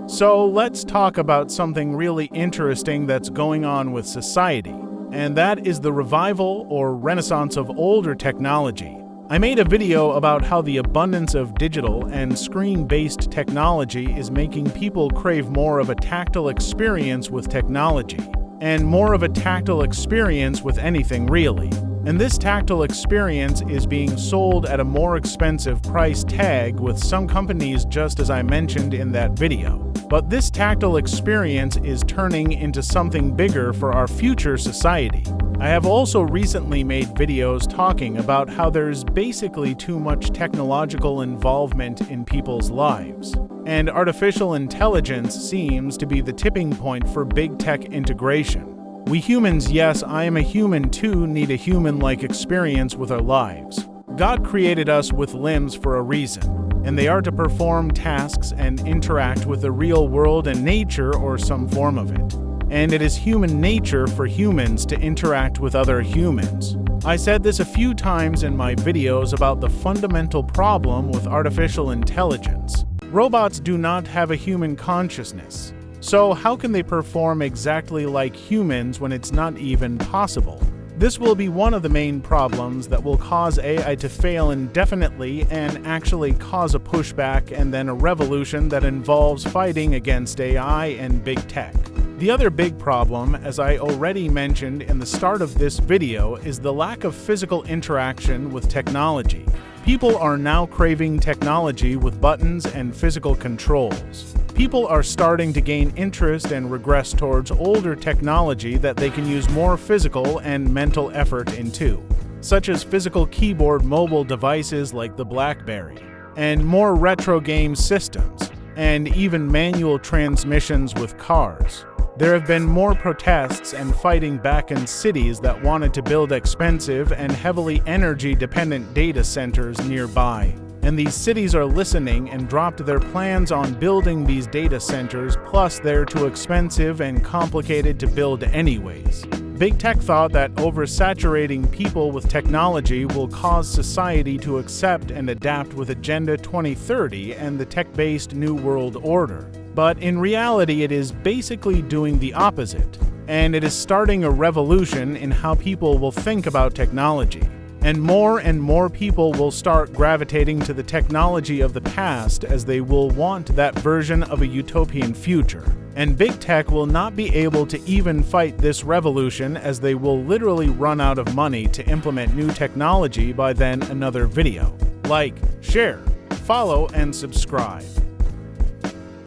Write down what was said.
So let's talk about something really interesting that's going on with society, and that is the revival or renaissance of older technology. I made a video about how the abundance of digital and screen-based technology is making people crave more of a tactile experience with technology, and more of a tactile experience with anything really. And this tactile experience is being sold at a more expensive price tag with some companies, just as I mentioned in that video. But this tactile experience is turning into something bigger for our future society. I have also recently made videos talking about how there's basically too much technological involvement in people's lives. And artificial intelligence seems to be the tipping point for big tech integration. We humans, yes, I am a human too, need a human-like experience with our lives. God created us with limbs for a reason, and they are to perform tasks and interact with the real world and nature or some form of it. And it is human nature for humans to interact with other humans. I said this a few times in my videos about the fundamental problem with artificial intelligence. Robots do not have a human consciousness. So how can they perform exactly like humans when it's not even possible? This will be one of the main problems that will cause AI to fail indefinitely and actually cause a pushback and then a revolution that involves fighting against AI and big tech. The other big problem, as I already mentioned in the start of this video, is the lack of physical interaction with technology. People are now craving technology with buttons and physical controls. People are starting to gain interest and regress towards older technology that they can use more physical and mental effort into, such as physical keyboard mobile devices like the BlackBerry, and more retro game systems, and even manual transmissions with cars. There have been more protests and fighting back in cities that wanted to build expensive and heavily energy-dependent data centers nearby. And these cities are listening and dropped their plans on building these data centers, plus they're too expensive and complicated to build anyways. Big tech thought that oversaturating people with technology will cause society to accept and adapt with Agenda 2030 and the tech-based New World Order. But in reality, it is basically doing the opposite, and it is starting a revolution in how people will think about technology. And more people will start gravitating to the technology of the past as they will want that version of a utopian future. And big tech will not be able to even fight this revolution as they will literally run out of money to implement new technology by then. Another video. Like, share, follow, and subscribe.